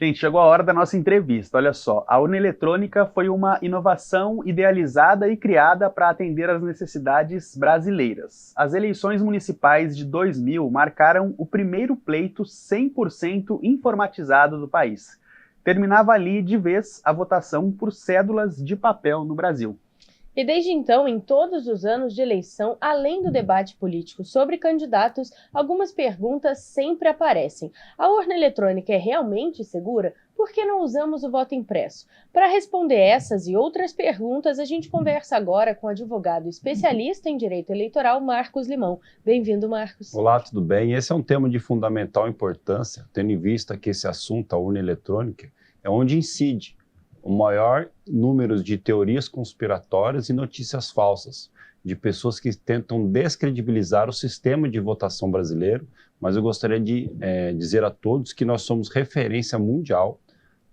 Gente, chegou a hora da nossa entrevista. Olha só, a urna eletrônica foi uma inovação idealizada e criada para atender às necessidades brasileiras. As eleições municipais de 2000 marcaram o primeiro pleito 100% informatizado do país. Terminava ali de vez a votação por cédulas de papel no Brasil. E desde então, em todos os anos de eleição, além do debate político sobre candidatos, algumas perguntas sempre aparecem. A urna eletrônica é realmente segura? Por que não usamos o voto impresso? Para responder essas e outras perguntas, a gente conversa agora com o advogado especialista em direito eleitoral, Marcos Limão. Bem-vindo, Marcos. Olá, tudo bem? Esse é um tema de fundamental importância, tendo em vista que esse assunto, a urna eletrônica, é onde incide o maior número de teorias conspiratórias e notícias falsas, de pessoas que tentam descredibilizar o sistema de votação brasileiro, mas eu gostaria de dizer a todos que nós somos referência mundial.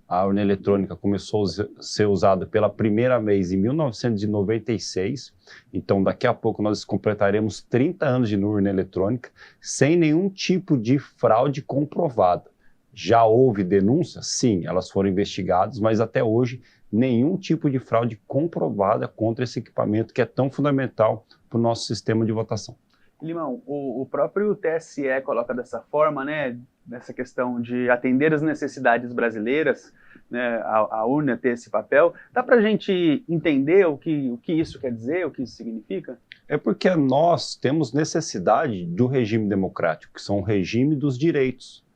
A urna eletrônica começou a ser usada pela primeira vez em 1996, então daqui a pouco nós completaremos 30 anos de urna eletrônica, sem nenhum tipo de fraude comprovada. Já houve denúncias? Sim, elas foram investigadas, mas até hoje nenhum tipo de fraude comprovada contra esse equipamento que é tão fundamental para o nosso sistema de votação. Limão, o próprio TSE coloca dessa forma, né, nessa questão de atender as necessidades brasileiras, né, a urna ter esse papel. Dá para a gente entender o que isso quer dizer, o que isso significa? É porque nós temos necessidade do regime democrático, que são o regime dos direitos.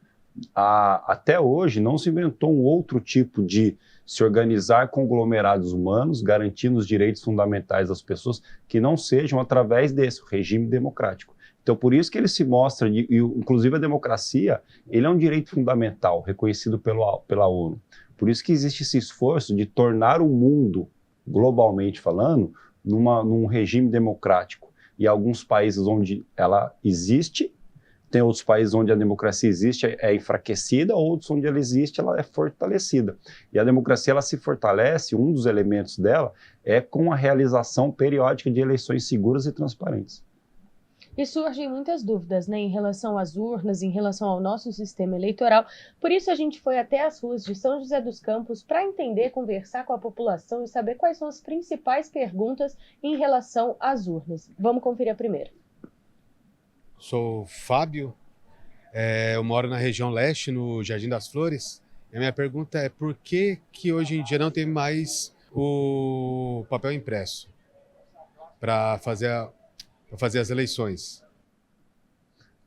Até hoje não se inventou um outro tipo de se organizar conglomerados humanos, garantindo os direitos fundamentais das pessoas, que não sejam através desse regime democrático. Então, por isso que ele se mostra, inclusive a democracia, ele é um direito fundamental, reconhecido pela ONU. Por isso que existe esse esforço de tornar o mundo, globalmente falando, num regime democrático. E alguns países onde ela existe, tem outros países onde a democracia existe, é enfraquecida, outros onde ela existe, ela é fortalecida. E a democracia, ela se fortalece, um dos elementos dela é com a realização periódica de eleições seguras e transparentes. E surgem muitas dúvidas, né, em relação às urnas, em relação ao nosso sistema eleitoral. Por isso a gente foi até as ruas de São José dos Campos para entender, conversar com a população e saber quais são as principais perguntas em relação às urnas. Vamos conferir a primeira. Sou Fábio, eu moro na região leste, no Jardim das Flores. E a minha pergunta é por que hoje em dia não tem mais o papel impresso para fazer as eleições?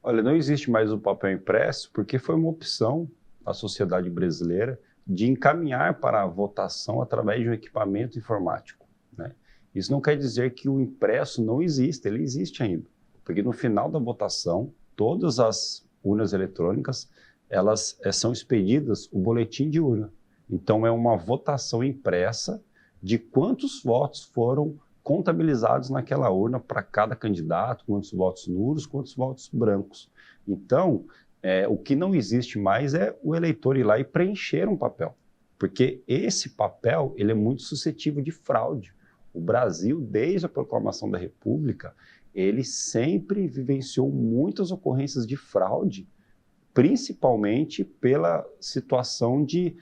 Olha, não existe mais o papel impresso porque foi uma opção da sociedade brasileira de encaminhar para a votação através de um equipamento informático, né? Isso não quer dizer que o impresso não existe, ele existe ainda. Porque no final da votação, todas as urnas eletrônicas, elas são expedidas o boletim de urna. Então é uma votação impressa de quantos votos foram contabilizados naquela urna para cada candidato, quantos votos nulos, quantos votos brancos. Então, o que não existe mais é o eleitor ir lá e preencher um papel. Porque esse papel, ele é muito suscetível de fraude. O Brasil, desde a proclamação da República, ele sempre vivenciou muitas ocorrências de fraude, principalmente pela situação de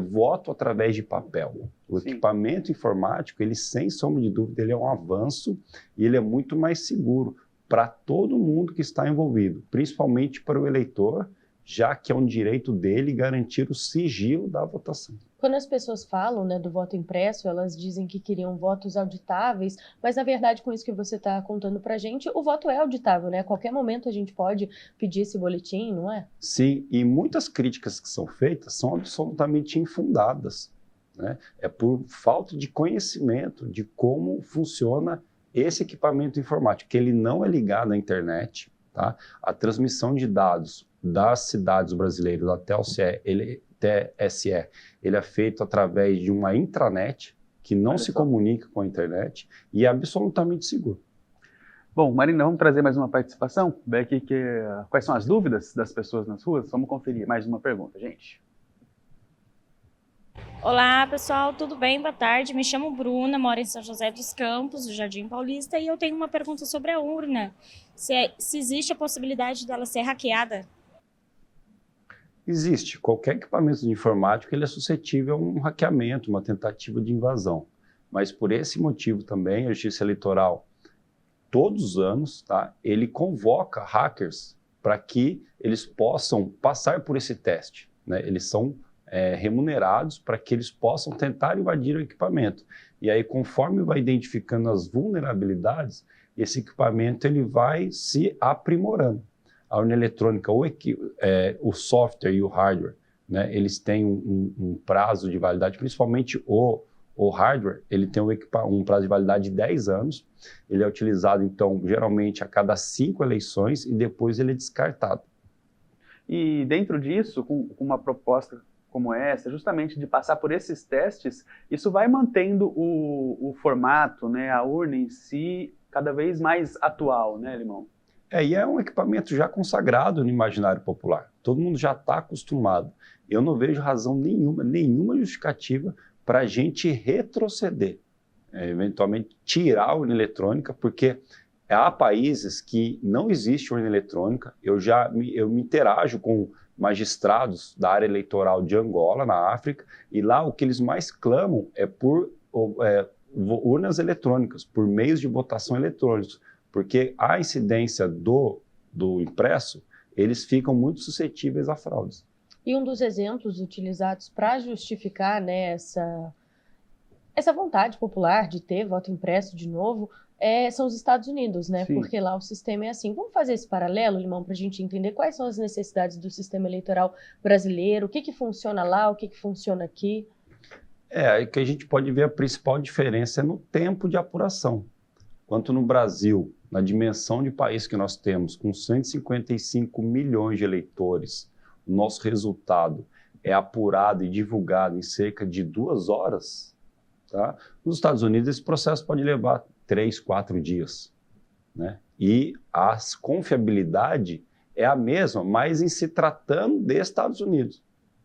voto através de papel. O Sim. Equipamento informático, ele sem sombra de dúvida, ele é um avanço e ele é muito mais seguro para todo mundo que está envolvido, principalmente para o eleitor, já que é um direito dele garantir o sigilo da votação. Quando as pessoas falam, né, do voto impresso, elas dizem que queriam votos auditáveis, mas na verdade, com isso que você está contando para a gente, o voto é auditável, né? A qualquer momento a gente pode pedir esse boletim, não é? Sim, e muitas críticas que são feitas são absolutamente infundadas, né? É por falta de conhecimento de como funciona esse equipamento informático, que ele não é ligado à internet, tá? A transmissão de dados das cidades brasileiras até o TSE, ele é feito através de uma intranet que não se comunica com a internet e é absolutamente seguro. Bom, Marina, vamos trazer mais uma participação? Becky, quais são as dúvidas das pessoas nas ruas? Vamos conferir mais uma pergunta, gente. Olá, pessoal, tudo bem? Boa tarde. Me chamo Bruna, moro em São José dos Campos, no Jardim Paulista, e eu tenho uma pergunta sobre a urna. Se existe a possibilidade dela ser hackeada? Existe. Qualquer equipamento de informática ele é suscetível a um hackeamento, uma tentativa de invasão. Mas por esse motivo também, a Justiça Eleitoral, todos os anos, tá, ele convoca hackers para que eles possam passar por esse teste, né? Eles são remunerados para que eles possam tentar invadir o equipamento. E aí, conforme vai identificando as vulnerabilidades, esse equipamento ele vai se aprimorando. A urna eletrônica, o software e o hardware, né, eles têm um prazo de validade, principalmente o hardware, ele tem um prazo de validade de 10 anos. Ele é utilizado, então, geralmente a cada 5 eleições e depois ele é descartado. E dentro disso, com uma proposta como essa, justamente de passar por esses testes, isso vai mantendo o formato, né, a urna em si, cada vez mais atual, né, Limão? E é um equipamento já consagrado no imaginário popular. Todo mundo já está acostumado. Eu não vejo razão nenhuma justificativa para a gente retroceder, eventualmente tirar a urna eletrônica, porque há países que não existe urna eletrônica. Eu me interajo com magistrados da área eleitoral de Angola, na África, e lá o que eles mais clamam é por urnas eletrônicas, por meios de votação eletrônicos, porque a incidência do impresso, eles ficam muito suscetíveis a fraudes. E um dos exemplos utilizados para justificar, né, essa vontade popular de ter voto impresso de novo são os Estados Unidos, né? Sim. Porque lá o sistema é assim. Vamos fazer esse paralelo, Limão, para a gente entender quais são as necessidades do sistema eleitoral brasileiro, o que funciona lá, o que funciona aqui? Que a gente pode ver a principal diferença é no tempo de apuração. Quanto no Brasil, na dimensão de país que nós temos, com 155 milhões de eleitores, o nosso resultado é apurado e divulgado em cerca de 2 horas, tá? Nos Estados Unidos, esse processo pode levar 3, 4 dias, né? E a confiabilidade é a mesma, mas em se tratando de Estados Unidos,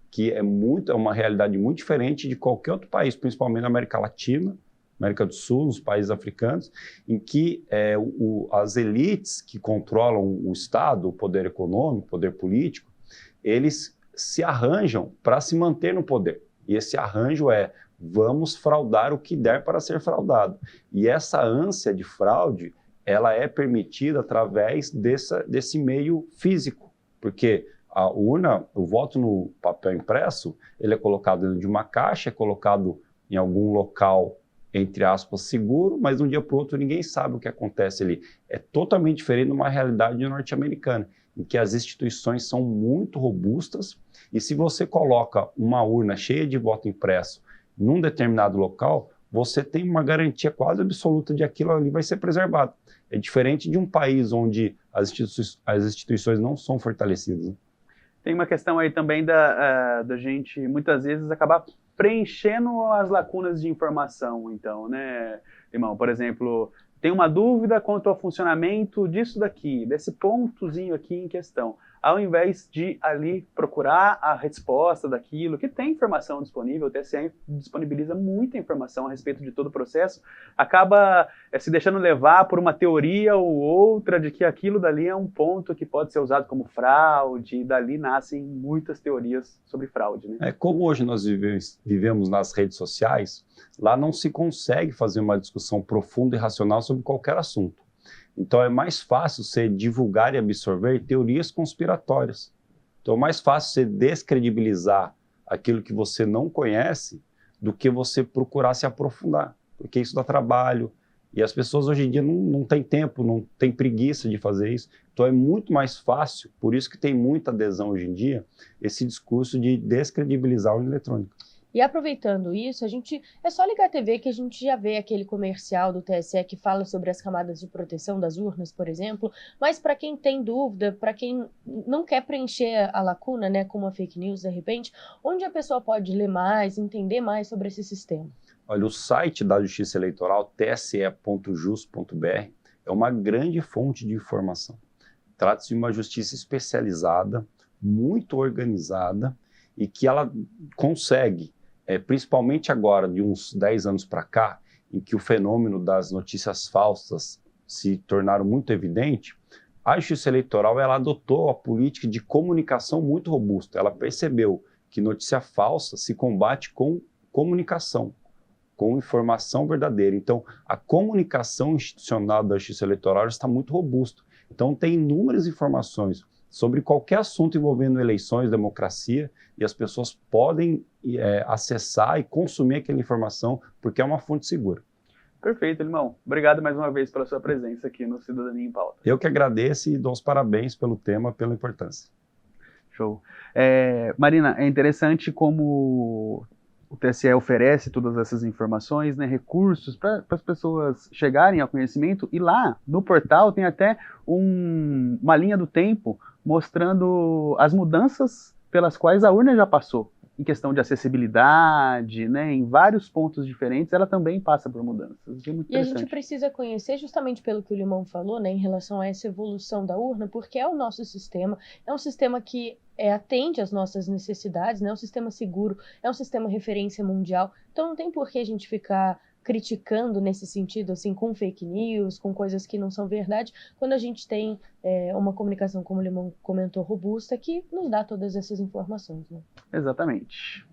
que é uma realidade muito diferente de qualquer outro país, principalmente na América Latina, América do Sul, nos países africanos, em que as elites que controlam o Estado, o poder econômico, o poder político, eles se arranjam para se manter no poder. E esse arranjo vamos fraudar o que der para ser fraudado. E essa ânsia de fraude, ela é permitida através desse meio físico, porque a urna, o voto no papel impresso, ele é colocado dentro de uma caixa, é colocado em algum local, entre aspas, seguro, mas de um dia para o outro ninguém sabe o que acontece ali. É totalmente diferente de uma realidade norte-americana, em que as instituições são muito robustas, e se você coloca uma urna cheia de voto impresso num determinado local, você tem uma garantia quase absoluta de que aquilo ali vai ser preservado. É diferente de um país onde as instituições não são fortalecidas, né? Tem uma questão aí também da gente, muitas vezes, acabar preenchendo as lacunas de informação, então, né, Limão? Por exemplo, tem uma dúvida quanto ao funcionamento disso daqui, desse pontozinho aqui em questão, ao invés de ali procurar a resposta daquilo, que tem informação disponível, o TSE disponibiliza muita informação a respeito de todo o processo, acaba se deixando levar por uma teoria ou outra de que aquilo dali é um ponto que pode ser usado como fraude, e dali nascem muitas teorias sobre fraude, né? Como hoje nós vivemos nas redes sociais, lá não se consegue fazer uma discussão profunda e racional sobre qualquer assunto. Então é mais fácil você divulgar e absorver teorias conspiratórias. Então é mais fácil você descredibilizar aquilo que você não conhece do que você procurar se aprofundar, porque isso dá trabalho, e as pessoas hoje em dia não têm tempo, não têm preguiça de fazer isso. Então é muito mais fácil, por isso que tem muita adesão hoje em dia, esse discurso de descredibilizar a urna eletrônica. E aproveitando isso, é só ligar a TV que a gente já vê aquele comercial do TSE que fala sobre as camadas de proteção das urnas, por exemplo, mas para quem tem dúvida, para quem não quer preencher a lacuna, né, com uma fake news de repente, onde a pessoa pode ler mais, entender mais sobre esse sistema? Olha, o site da Justiça Eleitoral, tse.jus.br, é uma grande fonte de informação. Trata-se de uma justiça especializada, muito organizada, e que ela consegue, principalmente agora, de uns 10 anos para cá, em que o fenômeno das notícias falsas se tornaram muito evidente, A Justiça Eleitoral ela adotou a política de comunicação muito robusta. Ela percebeu que notícia falsa se combate com comunicação, com informação verdadeira. Então, a comunicação institucional da Justiça Eleitoral está muito robusta. Então, tem inúmeras informações sobre qualquer assunto envolvendo eleições, democracia, e as pessoas podem acessar e consumir aquela informação porque é uma fonte segura. Perfeito, Limão. Obrigado mais uma vez pela sua presença aqui no Cidadania em Pauta. Eu que agradeço e dou os parabéns pelo tema, pela importância. Show. Marina, é interessante como o TSE oferece todas essas informações, né, recursos para as pessoas chegarem ao conhecimento, e lá no portal tem até uma linha do tempo mostrando as mudanças pelas quais a urna já passou. Em questão de acessibilidade, né, em vários pontos diferentes, ela também passa por mudanças. É muito e a gente precisa conhecer, justamente pelo que o Limão falou, né, em relação a essa evolução da urna, porque é o nosso sistema, é um sistema que atende às nossas necessidades, né, é um sistema seguro, é um sistema referência mundial, então não tem por que a gente ficar criticando nesse sentido, assim, com fake news, com coisas que não são verdade, quando a gente tem uma comunicação, como o Limão comentou, robusta, que nos dá todas essas informações, né? Exatamente.